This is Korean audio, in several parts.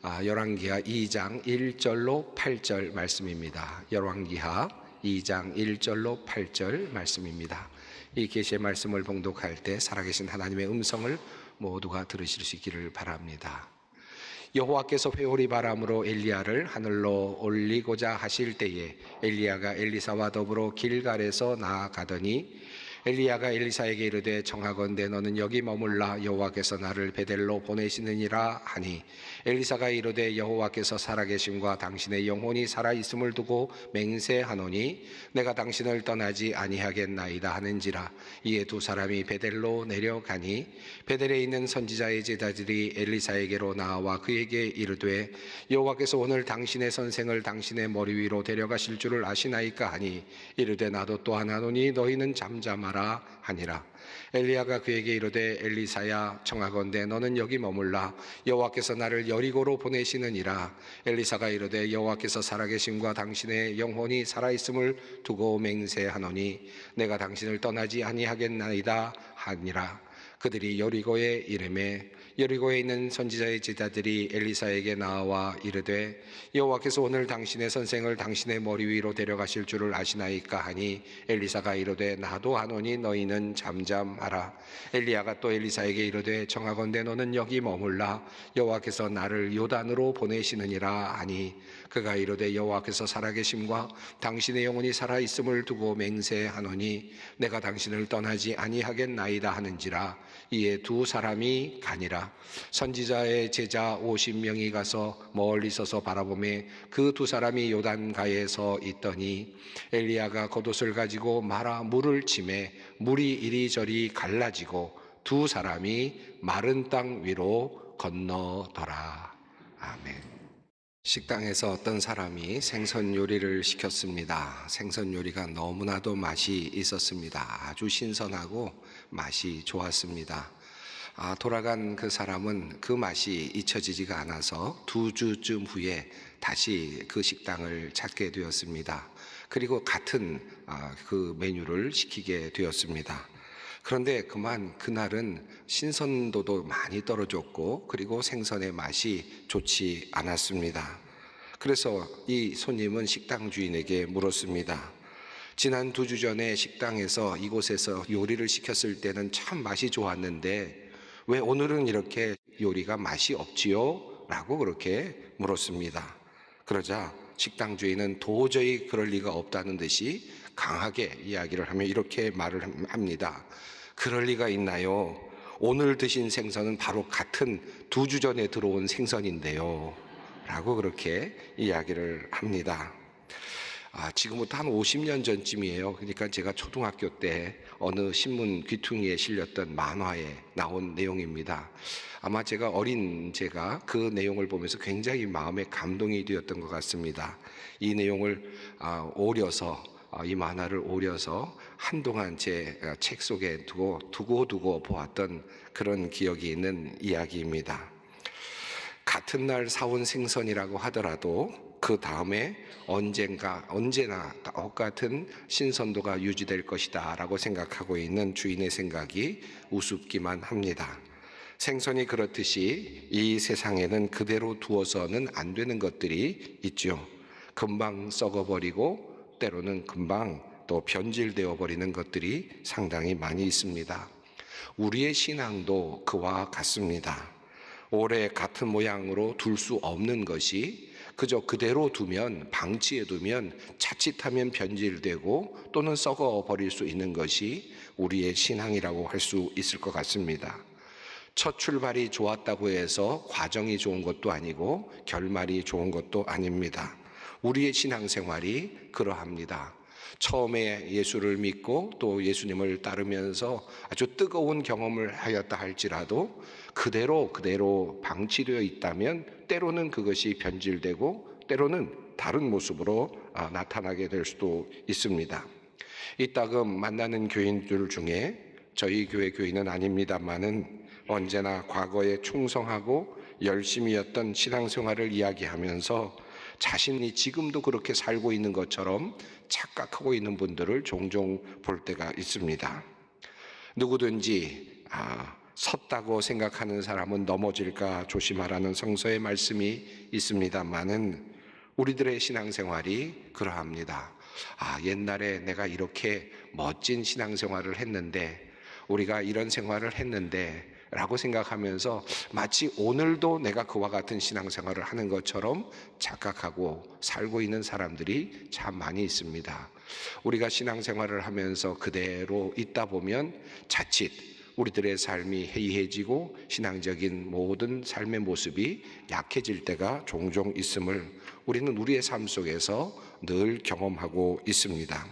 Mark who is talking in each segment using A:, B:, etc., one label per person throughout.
A: 열왕기하 2장 1절로 8절 말씀입니다. 열왕기하 2장 1절로 8절 말씀입니다. 이 계시의 말씀을 봉독할 때 살아계신 하나님의 음성을 모두가 들으실 수 있기를 바랍니다. 여호와께서 회오리 바람으로 엘리야를 하늘로 올리고자 하실 때에 엘리야가 엘리사와 더불어 길갈에서 나아가더니 엘리야가 엘리사에게 이르되 청하건대 너는 여기 머물라 여호와께서 나를 베델로 보내시느니라 하니 엘리사가 이르되 여호와께서 살아계심과 당신의 영혼이 살아있음을 두고 맹세하노니 내가 당신을 떠나지 아니하겠나이다 하는지라. 이에 두 사람이 베델로 내려가니 베델에 있는 선지자의 제자들이 엘리사에게로 나와 그에게 이르되 여호와께서 오늘 당신의 선생을 당신의 머리 위로 데려가실 줄을 아시나이까 하니 이르되 나도 또한 하노니 너희는 잠잠하라 하니라. 엘리야가 그에게 이르되 엘리사야 청하건대 너는 여기 머물라 여호와께서 나를 여리고로 보내시느니라. 엘리사가 이르되 여호와께서 살아계심과 당신의 영혼이 살아있음을 두고 맹세하노니 내가 당신을 떠나지 아니하겠나이다 하니라. 그들이 여리고에 이르매 여리고에 있는 선지자의 제자들이 엘리사에게 나와 이르되 여호와께서 오늘 당신의 선생을 당신의 머리 위로 데려가실 줄을 아시나이까 하니 엘리사가 이르되 나도 하노니 너희는 잠잠하라. 엘리야가 또 엘리사에게 이르되 청하건대 너는 여기 머물라 여호와께서 나를 요단으로 보내시느니라 하니 그가 이르되 여호와께서 살아계심과 당신의 영혼이 살아있음을 두고 맹세하노니 내가 당신을 떠나지 아니하겠나이다 하는지라. 이에 두 사람이 가니라. 선지자의 제자 50명이 가서 멀리 서서 바라보매 그 두 사람이 요단가에 서 있더니 엘리야가 겉옷을 가지고 말아 물을 치매 물이 이리저리 갈라지고 두 사람이 마른 땅 위로 건너더라. 아멘. 식당에서 어떤 사람이 생선 요리를 시켰습니다. 생선 요리가 너무나도 맛이 있었습니다. 아주 신선하고 맛이 좋았습니다. 돌아간 그 사람은 그 맛이 잊혀지지가 않아서 2주쯤 후에 다시 그 식당을 찾게 되었습니다. 그리고 같은 그 메뉴를 시키게 되었습니다. 그런데 그날은 신선도도 많이 떨어졌고 그리고 생선의 맛이 좋지 않았습니다. 그래서 이 손님은 식당 주인에게 물었습니다. 지난 2주 전에 식당에서 이곳에서 요리를 시켰을 때는 참 맛이 좋았는데 왜 오늘은 이렇게 요리가 맛이 없지요? 라고 그렇게 물었습니다. 그러자 식당 주인은 도저히 그럴 리가 없다는 듯이 강하게 이야기를 하며 이렇게 말을 합니다. 그럴 리가 있나요? 오늘 드신 생선은 바로 같은 2주 전에 들어온 생선인데요. 라고 그렇게 이야기를 합니다. 지금부터 한 50년 전쯤이에요. 그러니까 제가 초등학교 때 어느 신문 귀퉁이에 실렸던 만화에 나온 내용입니다. 아마 제가 그 내용을 보면서 굉장히 마음에 감동이 되었던 것 같습니다. 이 내용을 이 만화를 오려서 한동안 제 책 속에 두고 보았던 그런 기억이 있는 이야기입니다. 같은 날 사온 생선이라고 하더라도 그 다음에 언제나 똑같은 신선도가 유지될 것이다 라고 생각하고 있는 주인의 생각이 우습기만 합니다. 생선이 그렇듯이 이 세상에는 그대로 두어서는 안 되는 것들이 있죠. 금방 썩어버리고 때로는 금방 또 변질되어 버리는 것들이 상당히 많이 있습니다. 우리의 신앙도 그와 같습니다. 오래 같은 모양으로 둘 수 없는 것이 그저 그대로 방치해 두면 자칫하면 변질되고 또는 썩어 버릴 수 있는 것이 우리의 신앙이라고 할 수 있을 것 같습니다. 첫 출발이 좋았다고 해서 과정이 좋은 것도 아니고 결말이 좋은 것도 아닙니다. 우리의 신앙생활이 그러합니다. 처음에 예수를 믿고 또 예수님을 따르면서 아주 뜨거운 경험을 하였다 할지라도 그대로 방치되어 있다면 때로는 그것이 변질되고 때로는 다른 모습으로 나타나게 될 수도 있습니다. 이따금 만나는 교인들 중에 저희 교회 교인은 아닙니다만은 언제나 과거에 충성하고 열심히였던 신앙생활을 이야기하면서 자신이 지금도 그렇게 살고 있는 것처럼 착각하고 있는 분들을 종종 볼 때가 있습니다. 누구든지 섰다고 생각하는 사람은 넘어질까 조심하라는 성서의 말씀이 있습니다만은 우리들의 신앙생활이 그러합니다. 옛날에 내가 이렇게 멋진 신앙생활을 했는데, 우리가 이런 생활을 했는데 라고 생각하면서 마치 오늘도 내가 그와 같은 신앙생활을 하는 것처럼 착각하고 살고 있는 사람들이 참 많이 있습니다. 우리가 신앙생활을 하면서 그대로 있다 보면 자칫 우리들의 삶이 해이해지고 신앙적인 모든 삶의 모습이 약해질 때가 종종 있음을 우리는 우리의 삶 속에서 늘 경험하고 있습니다.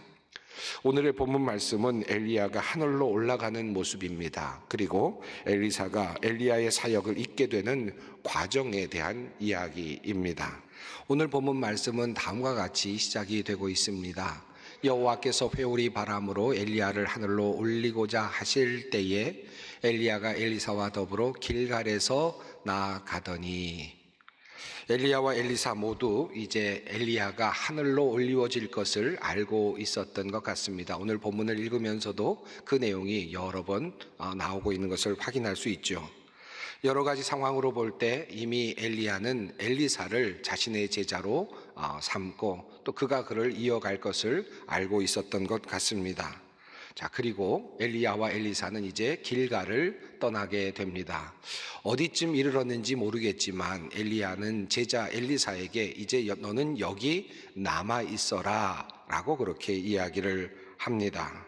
A: 오늘의 본문 말씀은 엘리야가 하늘로 올라가는 모습입니다. 그리고 엘리사가 엘리야의 사역을 잇게 되는 과정에 대한 이야기입니다. 오늘 본문 말씀은 다음과 같이 시작이 되고 있습니다. 여호와께서 회오리 바람으로 엘리야를 하늘로 올리고자 하실 때에 엘리야가 엘리사와 더불어 길갈에서 나아가더니, 엘리야와 엘리사 모두 이제 엘리야가 하늘로 올리워질 것을 알고 있었던 것 같습니다. 오늘 본문을 읽으면서도 그 내용이 여러 번 나오고 있는 것을 확인할 수 있죠. 여러 가지 상황으로 볼 때 이미 엘리야는 엘리사를 자신의 제자로 삼고 또 그가 그를 이어갈 것을 알고 있었던 것 같습니다. 자, 그리고 엘리야와 엘리사는 이제 길갈을 떠나게 됩니다. 어디쯤 이르렀는지 모르겠지만 엘리야는 제자 엘리사에게 이제 너는 여기 남아 있어라 라고 그렇게 이야기를 합니다.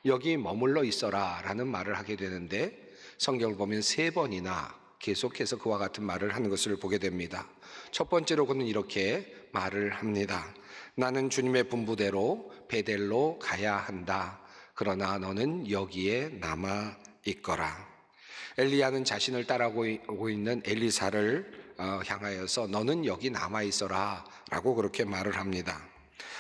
A: 여기 머물러 있어라 라는 말을 하게 되는데, 성경을 보면 3번이나 계속해서 그와 같은 말을 하는 것을 보게 됩니다. 첫 번째로 그는 이렇게 말을 합니다. 나는 주님의 분부대로 베델로 가야 한다. 그러나 너는 여기에 남아 있거라. 엘리야는 자신을 따라오고 있는 엘리사를 향하여서 너는 여기 남아 있어라 라고 그렇게 말을 합니다.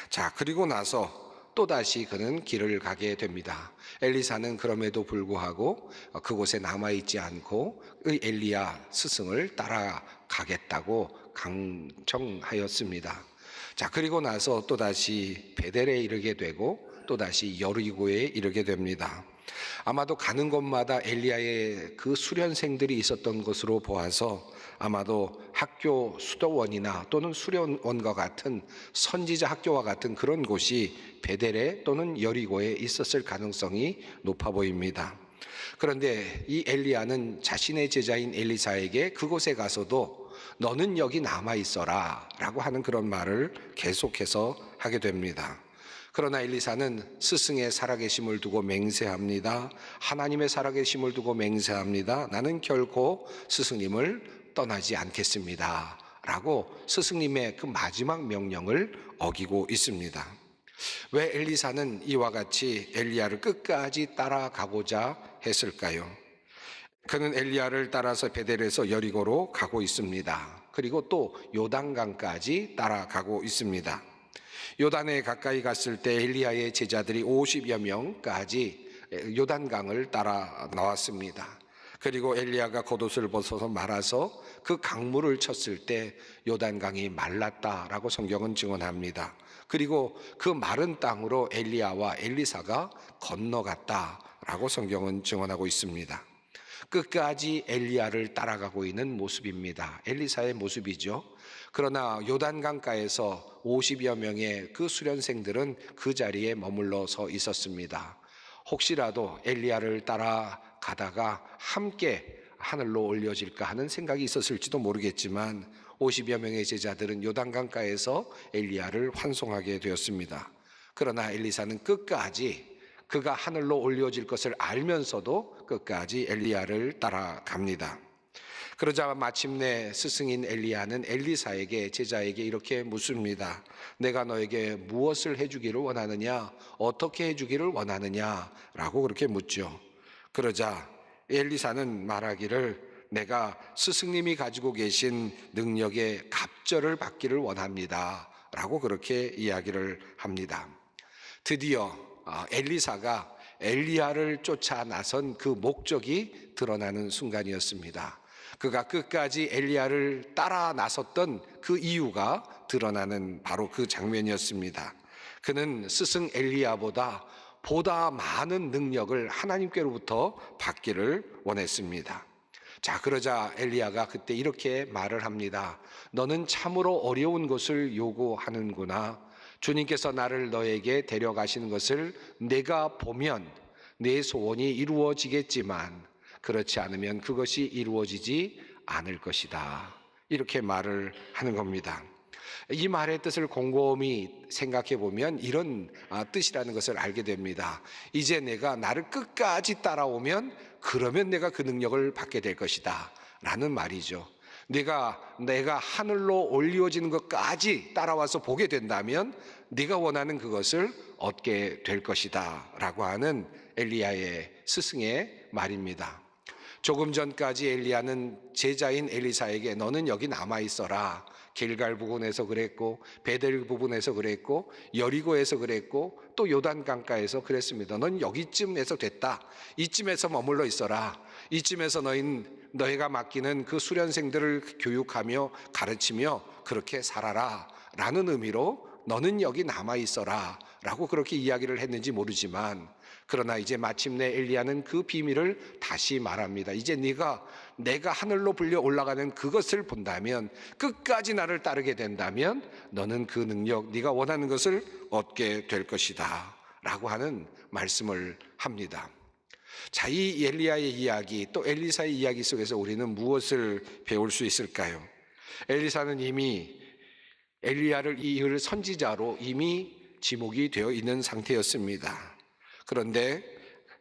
A: 자, 그리고 나서 또다시 그는 길을 가게 됩니다. 엘리사는 그럼에도 불구하고 그곳에 남아있지 않고 엘리야 스승을 따라가겠다고 강청하였습니다. 자, 그리고 나서 또다시 베델에 이르게 되고 또다시 여리고에 이르게 됩니다. 아마도 가는 곳마다 엘리야의 그 수련생들이 있었던 것으로 보아서 아마도 학교 수도원이나 또는 수련원과 같은 선지자 학교와 같은 그런 곳이 베델에 또는 여리고에 있었을 가능성이 높아 보입니다. 그런데 이 엘리야는 자신의 제자인 엘리사에게 그곳에 가서도 너는 여기 남아 있어라 라고 하는 그런 말을 계속해서 하게 됩니다. 그러나 엘리사는 스승의 살아계심을 두고 맹세합니다. 하나님의 살아계심을 두고 맹세합니다. 나는 결코 스승님을 떠나지 않겠습니다 라고 스승님의 그 마지막 명령을 어기고 있습니다. 왜 엘리사는 이와 같이 엘리야를 끝까지 따라가고자 했을까요? 그는 엘리야를 따라서 베델에서 여리고로 가고 있습니다. 그리고 또 요단강까지 따라가고 있습니다. 요단에 가까이 갔을 때 엘리야의 제자들이 50여 명까지 요단강을 따라 나왔습니다. 그리고 엘리야가 겉옷을 벗어서 말아서 그 강물을 쳤을 때 요단강이 말랐다라고 성경은 증언합니다. 그리고 그 마른 땅으로 엘리야와 엘리사가 건너갔다라고 성경은 증언하고 있습니다. 끝까지 엘리야를 따라가고 있는 모습입니다. 엘리사의 모습이죠. 그러나 요단강가에서 50여 명의 그 수련생들은 그 자리에 머물러 서 있었습니다. 혹시라도 엘리야를 따라가다가 함께 하늘로 올려질까 하는 생각이 있었을지도 모르겠지만 50여 명의 제자들은 요단강가에서 엘리야를 환송하게 되었습니다. 그러나 엘리사는 끝까지 그가 하늘로 올려질 것을 알면서도 끝까지 엘리야를 따라갑니다. 그러자 마침내 스승인 엘리야는 엘리사에게, 제자에게 이렇게 묻습니다. 내가 너에게 무엇을 해주기를 원하느냐? 어떻게 해주기를 원하느냐? 라고 그렇게 묻죠. 그러자 엘리사는 말하기를 내가 스승님이 가지고 계신 능력의 갑절을 받기를 원합니다 라고 그렇게 이야기를 합니다. 드디어 엘리사가 엘리야를 쫓아 나선 그 목적이 드러나는 순간이었습니다. 그가 끝까지 엘리야를 따라 나섰던 그 이유가 드러나는 바로 그 장면이었습니다. 그는 스승 엘리야보다 보다 많은 능력을 하나님께로부터 받기를 원했습니다. 자, 그러자 엘리야가 그때 이렇게 말을 합니다. 너는 참으로 어려운 것을 요구하는구나. 주님께서 나를 너에게 데려가시는 것을 내가 보면 내 소원이 이루어지겠지만 그렇지 않으면 그것이 이루어지지 않을 것이다. 이렇게 말을 하는 겁니다. 이 말의 뜻을 곰곰이 생각해 보면 이런 뜻이라는 것을 알게 됩니다. 이제 내가 나를 끝까지 따라오면 그러면 내가 그 능력을 받게 될 것이다 라는 말이죠. 내가 하늘로 올려지는 것까지 따라와서 보게 된다면 네가 원하는 그것을 얻게 될 것이다 라고 하는 엘리야의 스승의 말입니다. 조금 전까지 엘리야는 제자인 엘리사에게 너는 여기 남아 있어라. 길갈 부근에서 그랬고 베델 부근에서 그랬고 여리고에서 그랬고 또 요단 강가에서 그랬습니다. 넌 여기쯤에서 됐다. 이쯤에서 머물러 있어라. 이쯤에서 너희가 맡기는 그 수련생들을 교육하며 가르치며 그렇게 살아라 라는 의미로 너는 여기 남아 있어라 라고 그렇게 이야기를 했는지 모르지만 그러나 이제 마침내 엘리야는 그 비밀을 다시 말합니다. 이제 내가 하늘로 불려 올라가는 그것을 본다면 끝까지 나를 따르게 된다면 너는 그 능력, 네가 원하는 것을 얻게 될 것이다 라고 하는 말씀을 합니다. 자, 이 엘리야의 이야기 또 엘리사의 이야기 속에서 우리는 무엇을 배울 수 있을까요? 엘리사는 이미 엘리야를 이을 선지자로 이미 지목이 되어 있는 상태였습니다. 그런데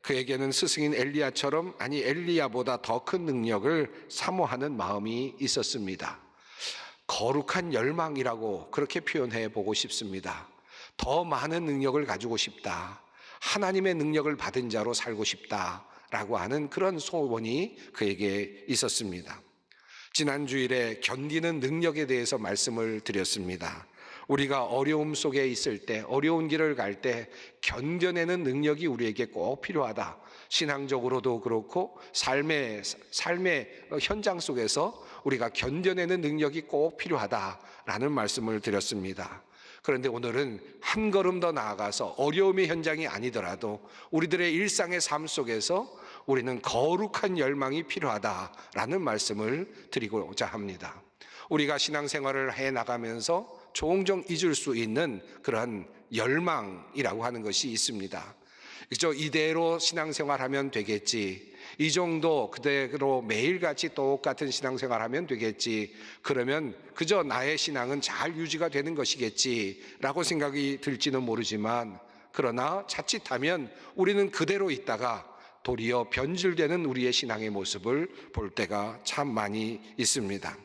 A: 그에게는 스승인 엘리야처럼 엘리야보다 더 큰 능력을 사모하는 마음이 있었습니다. 거룩한 열망이라고 그렇게 표현해 보고 싶습니다. 더 많은 능력을 가지고 싶다. 하나님의 능력을 받은 자로 살고 싶다라고 하는 그런 소원이 그에게 있었습니다. 지난 주일에 견디는 능력에 대해서 말씀을 드렸습니다. 우리가 어려움 속에 있을 때, 어려운 길을 갈 때 견뎌내는 능력이 우리에게 꼭 필요하다. 신앙적으로도 그렇고 삶의 현장 속에서 우리가 견뎌내는 능력이 꼭 필요하다라는 말씀을 드렸습니다. 그런데 오늘은 한 걸음 더 나아가서 어려움의 현장이 아니더라도 우리들의 일상의 삶 속에서 우리는 거룩한 열망이 필요하다라는 말씀을 드리고자 합니다. 우리가 신앙생활을 해나가면서 종종 잊을 수 있는 그러한 열망이라고 하는 것이 있습니다. 그죠? 이대로 신앙생활하면 되겠지. 이 정도 그대로 매일같이 똑같은 신앙생활하면 되겠지. 그러면 그저 나의 신앙은 잘 유지가 되는 것이겠지 라고 생각이 들지는 모르지만 그러나 자칫하면 우리는 그대로 있다가 도리어 변질되는 우리의 신앙의 모습을 볼 때가 참 많이 있습니다.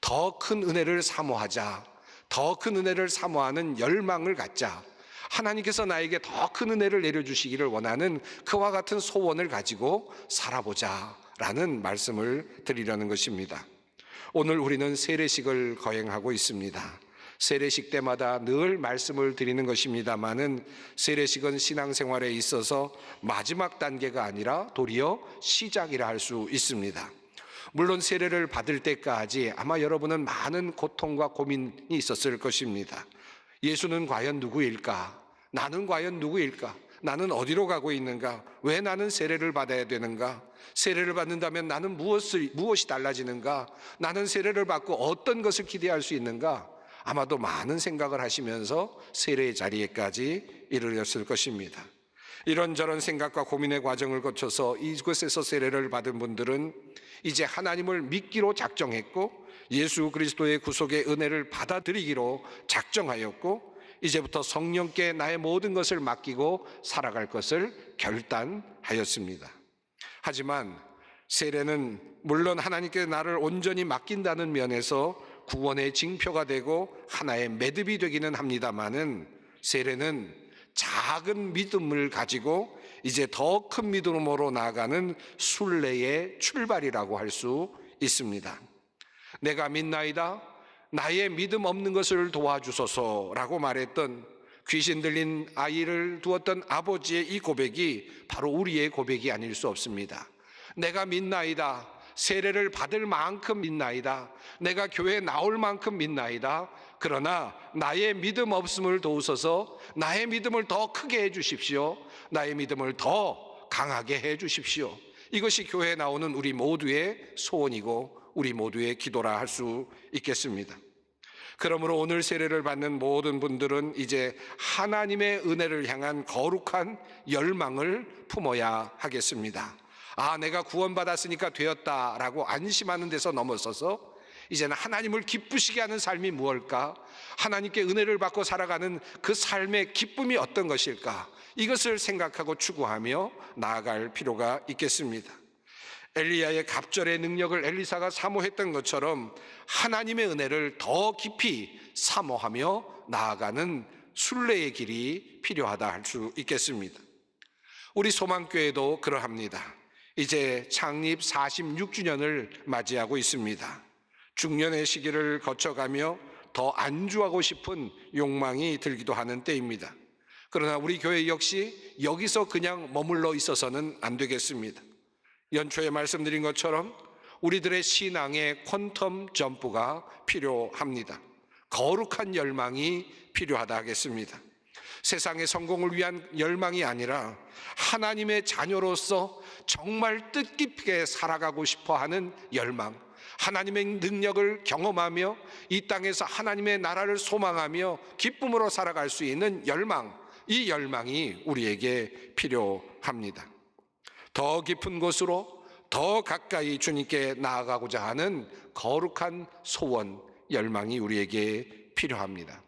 A: 더 큰 은혜를 사모하자. 더 큰 은혜를 사모하는 열망을 갖자. 하나님께서 나에게 더 큰 은혜를 내려주시기를 원하는 그와 같은 소원을 가지고 살아보자 라는 말씀을 드리려는 것입니다. 오늘 우리는 세례식을 거행하고 있습니다. 세례식 때마다 늘 말씀을 드리는 것입니다마는 세례식은 신앙생활에 있어서 마지막 단계가 아니라 도리어 시작이라 할 수 있습니다. 물론 세례를 받을 때까지 아마 여러분은 많은 고통과 고민이 있었을 것입니다. 예수는 과연 누구일까? 나는 과연 누구일까? 나는 어디로 가고 있는가? 왜 나는 세례를 받아야 되는가? 세례를 받는다면 나는 무엇이 달라지는가? 나는 세례를 받고 어떤 것을 기대할 수 있는가? 아마도 많은 생각을 하시면서 세례의 자리에까지 이르렀을 것입니다. 이런저런 생각과 고민의 과정을 거쳐서 이곳에서 세례를 받은 분들은 이제 하나님을 믿기로 작정했고 예수 그리스도의 구속의 은혜를 받아들이기로 작정하였고 이제부터 성령께 나의 모든 것을 맡기고 살아갈 것을 결단하였습니다. 하지만 세례는 물론 하나님께 나를 온전히 맡긴다는 면에서 구원의 징표가 되고 하나의 매듭이 되기는 합니다마는 세례는 작은 믿음을 가지고 이제 더 큰 믿음으로 나아가는 순례의 출발이라고 할 수 있습니다. 내가 믿나이다 나의 믿음 없는 것을 도와주소서라고 말했던 귀신 들린 아이를 두었던 아버지의 이 고백이 바로 우리의 고백이 아닐 수 없습니다. 내가 믿나이다 세례를 받을 만큼 믿나이다. 내가 교회에 나올 만큼 믿나이다. 그러나 나의 믿음 없음을 도우소서. 나의 믿음을 더 크게 해 주십시오. 나의 믿음을 더 강하게 해 주십시오. 이것이 교회에 나오는 우리 모두의 소원이고 우리 모두의 기도라 할 수 있겠습니다. 그러므로 오늘 세례를 받는 모든 분들은 이제 하나님의 은혜를 향한 거룩한 열망을 품어야 하겠습니다. 아, 내가 구원받았으니까 되었다라고 안심하는 데서 넘어서서 이제는 하나님을 기쁘시게 하는 삶이 무엇일까? 하나님께 은혜를 받고 살아가는 그 삶의 기쁨이 어떤 것일까? 이것을 생각하고 추구하며 나아갈 필요가 있겠습니다. 엘리야의 갑절의 능력을 엘리사가 사모했던 것처럼 하나님의 은혜를 더 깊이 사모하며 나아가는 순례의 길이 필요하다 할 수 있겠습니다. 우리 소망교회도 그러합니다. 이제 창립 46주년을 맞이하고 있습니다. 중년의 시기를 거쳐가며 더 안주하고 싶은 욕망이 들기도 하는 때입니다. 그러나 우리 교회 역시 여기서 그냥 머물러 있어서는 안 되겠습니다. 연초에 말씀드린 것처럼 우리들의 신앙의 퀀텀 점프가 필요합니다. 거룩한 열망이 필요하다 하겠습니다. 세상의 성공을 위한 열망이 아니라 하나님의 자녀로서 정말 뜻깊게 살아가고 싶어하는 열망, 하나님의 능력을 경험하며 이 땅에서 하나님의 나라를 소망하며 기쁨으로 살아갈 수 있는 열망, 이 열망이 우리에게 필요합니다. 더 깊은 곳으로 더 가까이 주님께 나아가고자 하는 거룩한 소원, 열망이 우리에게 필요합니다.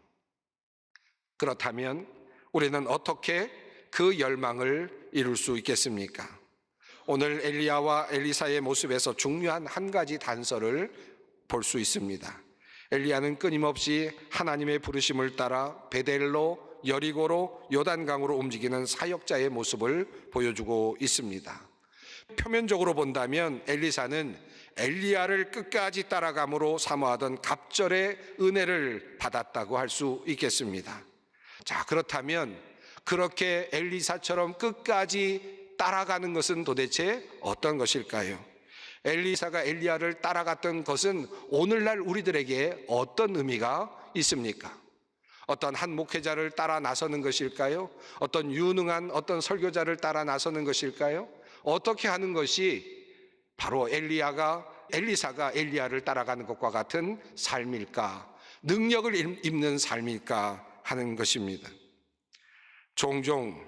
A: 그렇다면 우리는 어떻게 그 열망을 이룰 수 있겠습니까? 오늘 엘리야와 엘리사의 모습에서 중요한 한 가지 단서를 볼 수 있습니다. 엘리야는 끊임없이 하나님의 부르심을 따라 베델로, 여리고로, 요단강으로 움직이는 사역자의 모습을 보여주고 있습니다. 표면적으로 본다면 엘리사는 엘리야를 끝까지 따라감으로 사모하던 갑절의 은혜를 받았다고 할 수 있겠습니다. 자, 그렇다면 그렇게 엘리사처럼 끝까지 따라가는 것은 도대체 어떤 것일까요? 엘리사가 엘리야를 따라갔던 것은 오늘날 우리들에게 어떤 의미가 있습니까? 어떤 한 목회자를 따라 나서는 것일까요? 어떤 유능한 어떤 설교자를 따라 나서는 것일까요? 어떻게 하는 것이 바로 엘리사가 엘리야를 따라가는 것과 같은 삶일까? 능력을 입는 삶일까 하는 것입니다. 종종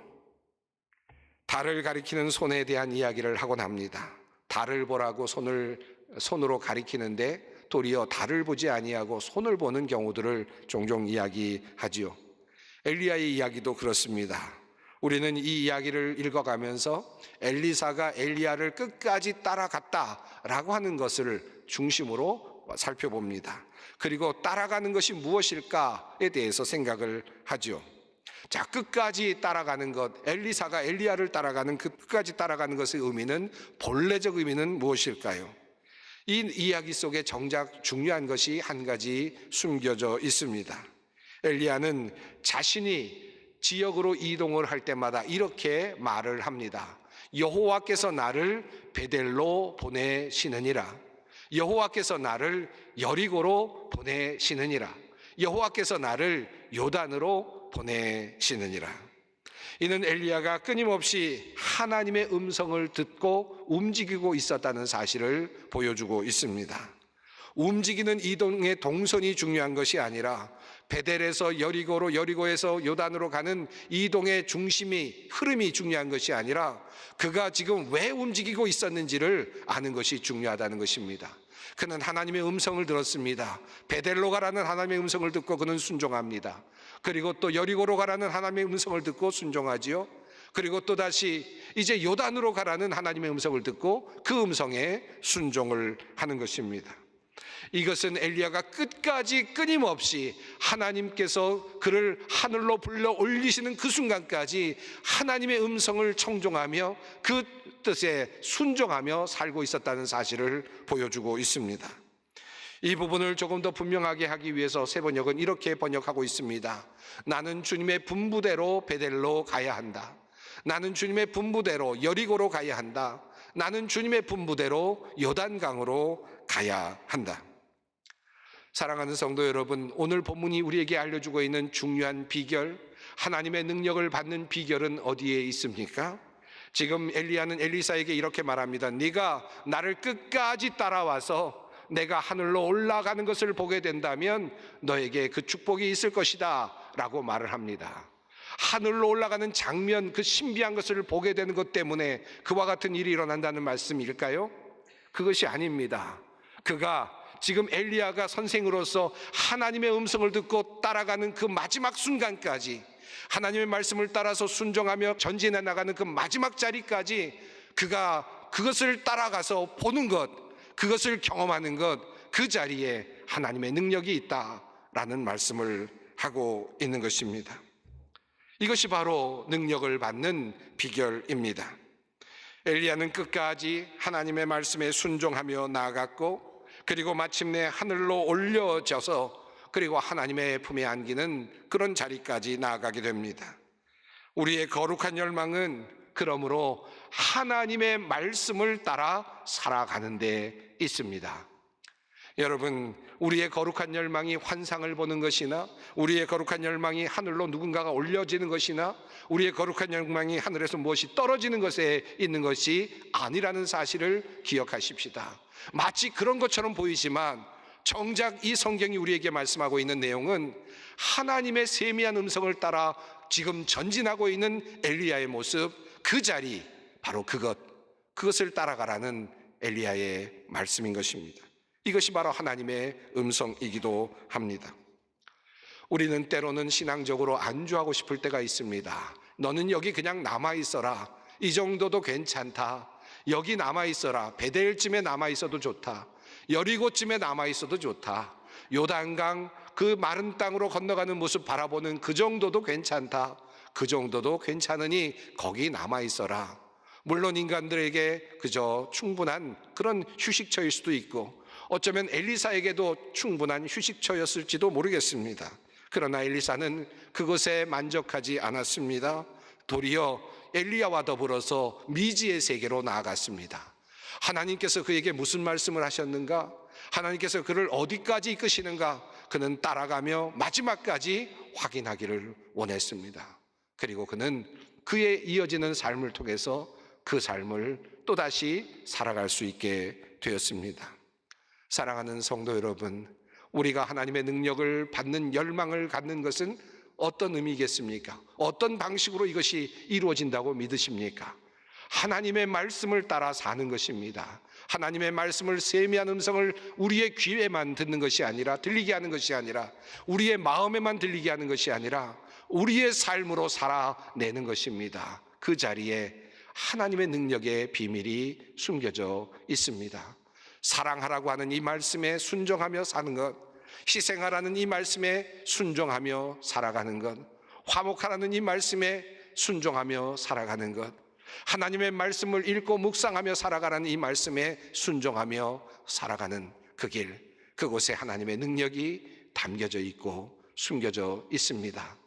A: 달을 가리키는 손에 대한 이야기를 하곤 합니다. 달을 보라고 손으로 가리키는데 도리어 달을 보지 아니하고 손을 보는 경우들을 종종 이야기하지요. 엘리야의 이야기도 그렇습니다. 우리는 이 이야기를 읽어가면서 엘리사가 엘리야를 끝까지 따라갔다라고 하는 것을 중심으로 살펴봅니다. 그리고 따라가는 것이 무엇일까에 대해서 생각을 하죠. 자, 끝까지 따라가는 것, 엘리사가 엘리야를 따라가는 그 끝까지 따라가는 것의 의미는, 본래적 의미는 무엇일까요? 이 이야기 속에 정작 중요한 것이 한 가지 숨겨져 있습니다. 엘리야는 자신이 지역으로 이동을 할 때마다 이렇게 말을 합니다. 여호와께서 나를 베델로 보내시느니라. 여호와께서 나를 여리고로 보내시느니라. 여호와께서 나를 요단으로 보내시느니라. 이는 엘리야가 끊임없이 하나님의 음성을 듣고 움직이고 있었다는 사실을 보여주고 있습니다. 움직이는 이동의 동선이 중요한 것이 아니라 베델에서 여리고로, 여리고에서 요단으로 가는 이동의 흐름이 중요한 것이 아니라 그가 지금 왜 움직이고 있었는지를 아는 것이 중요하다는 것입니다. 그는 하나님의 음성을 들었습니다. 베델로 가라는 하나님의 음성을 듣고 그는 순종합니다. 그리고 또 여리고로 가라는 하나님의 음성을 듣고 순종하지요. 그리고 또 다시 이제 요단으로 가라는 하나님의 음성을 듣고 그 음성에 순종을 하는 것입니다. 이것은 엘리야가 끝까지 끊임없이 하나님께서 그를 하늘로 불러 올리시는 그 순간까지 하나님의 음성을 청종하며 그 뜻에 순종하며 살고 있었다는 사실을 보여주고 있습니다. 이 부분을 조금 더 분명하게 하기 위해서 세번역은 이렇게 번역하고 있습니다. 나는 주님의 분부대로 베델로 가야 한다. 나는 주님의 분부대로 여리고로 가야 한다. 나는 주님의 분부대로 요단강으로 가야 한다. 사랑하는 성도 여러분, 오늘 본문이 우리에게 알려주고 있는 중요한 비결, 하나님의 능력을 받는 비결은 어디에 있습니까? 지금 엘리야는 엘리사에게 이렇게 말합니다. 네가 나를 끝까지 따라와서 내가 하늘로 올라가는 것을 보게 된다면 너에게 그 축복이 있을 것이다 라고 말을 합니다. 하늘로 올라가는 장면, 그 신비한 것을 보게 되는 것 때문에 그와 같은 일이 일어난다는 말씀일까요? 그것이 아닙니다. 그가 지금 엘리야가 선생으로서 하나님의 음성을 듣고 따라가는 그 마지막 순간까지, 하나님의 말씀을 따라서 순종하며 전진해 나가는 그 마지막 자리까지 그가 그것을 따라가서 보는 것, 그것을 경험하는 것, 그 자리에 하나님의 능력이 있다라는 말씀을 하고 있는 것입니다. 이것이 바로 능력을 받는 비결입니다. 엘리야는 끝까지 하나님의 말씀에 순종하며 나아갔고, 그리고 마침내 하늘로 올려져서 그리고 하나님의 품에 안기는 그런 자리까지 나아가게 됩니다. 우리의 거룩한 열망은 그러므로 하나님의 말씀을 따라 살아가는 데 있습니다. 여러분, 우리의 거룩한 열망이 환상을 보는 것이나, 우리의 거룩한 열망이 하늘로 누군가가 올려지는 것이나, 우리의 거룩한 열망이 하늘에서 무엇이 떨어지는 것에 있는 것이 아니라는 사실을 기억하십시다. 마치 그런 것처럼 보이지만 정작 이 성경이 우리에게 말씀하고 있는 내용은 하나님의 세미한 음성을 따라 지금 전진하고 있는 엘리야의 모습, 그 자리, 바로 그것을 따라가라는 엘리야의 말씀인 것입니다. 이것이 바로 하나님의 음성이기도 합니다. 우리는 때로는 신앙적으로 안주하고 싶을 때가 있습니다. 너는 여기 그냥 남아있어라. 이 정도도 괜찮다. 여기 남아있어라. 베델쯤에 남아있어도 좋다. 여리고쯤에 남아있어도 좋다. 요단강 그 마른 땅으로 건너가는 모습 바라보는 그 정도도 괜찮다. 그 정도도 괜찮으니 거기 남아있어라. 물론 인간들에게 그저 충분한 그런 휴식처일 수도 있고, 어쩌면 엘리사에게도 충분한 휴식처였을지도 모르겠습니다. 그러나 엘리사는 그것에 만족하지 않았습니다. 도리어 엘리야와 더불어서 미지의 세계로 나아갔습니다. 하나님께서 그에게 무슨 말씀을 하셨는가? 하나님께서 그를 어디까지 이끄시는가? 그는 따라가며 마지막까지 확인하기를 원했습니다. 그리고 그는 그의 이어지는 삶을 통해서 그 삶을 또다시 살아갈 수 있게 되었습니다. 사랑하는 성도 여러분, 우리가 하나님의 능력을 받는 열망을 갖는 것은 어떤 의미겠습니까? 어떤 방식으로 이것이 이루어진다고 믿으십니까? 하나님의 말씀을 따라 사는 것입니다. 하나님의 말씀을, 세미한 음성을 우리의 귀에만 듣는 것이 아니라, 들리게 하는 것이 아니라, 우리의 마음에만 들리게 하는 것이 아니라 우리의 삶으로 살아내는 것입니다. 그 자리에 하나님의 능력의 비밀이 숨겨져 있습니다. 사랑하라고 하는 이 말씀에 순종하며 사는 것, 희생하라는 이 말씀에 순종하며 살아가는 것, 화목하라는 이 말씀에 순종하며 살아가는 것, 하나님의 말씀을 읽고 묵상하며 살아가라는 이 말씀에 순종하며 살아가는 그 길, 그곳에 하나님의 능력이 담겨져 있고 숨겨져 있습니다.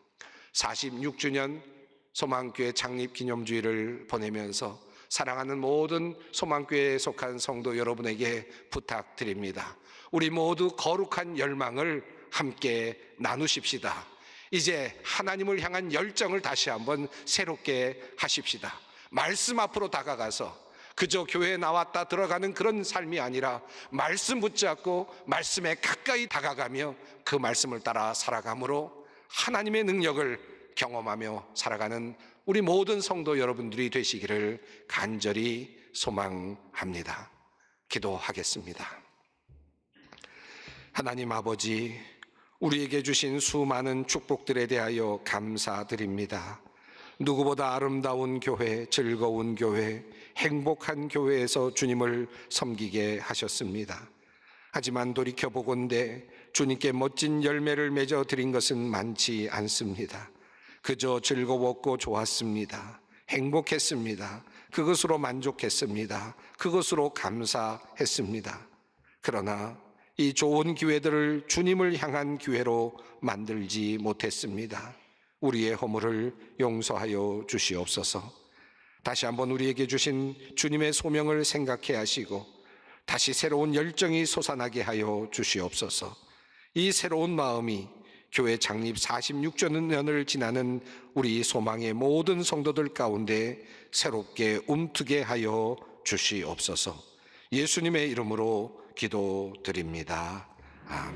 A: 46주년 소망교회 창립 기념주일을 보내면서 사랑하는 모든 소망교회에 속한 성도 여러분에게 부탁드립니다. 우리 모두 거룩한 열망을 함께 나누십시다. 이제 하나님을 향한 열정을 다시 한번 새롭게 하십시다. 말씀 앞으로 다가가서 그저 교회에 나왔다 들어가는 그런 삶이 아니라 말씀 붙잡고 말씀에 가까이 다가가며 그 말씀을 따라 살아감으로 하나님의 능력을 경험하며 살아가는 우리 모든 성도 여러분들이 되시기를 간절히 소망합니다. 기도하겠습니다. 하나님 아버지, 우리에게 주신 수많은 축복들에 대하여 감사드립니다. 누구보다 아름다운 교회, 즐거운 교회, 행복한 교회에서 주님을 섬기게 하셨습니다. 하지만 돌이켜보건대 주님께 멋진 열매를 맺어 드린 것은 많지 않습니다. 그저 즐거웠고 좋았습니다. 행복했습니다. 그것으로 만족했습니다. 그것으로 감사했습니다. 그러나 이 좋은 기회들을 주님을 향한 기회로 만들지 못했습니다. 우리의 허물을 용서하여 주시옵소서. 다시 한번 우리에게 주신 주님의 소명을 생각해 하시고 다시 새로운 열정이 솟아나게 하여 주시옵소서. 이 새로운 마음이 교회 창립 46주년을 지나는 우리 소망의 모든 성도들 가운데 새롭게 움트게 하여 주시옵소서. 예수님의 이름으로 기도드립니다. 아멘.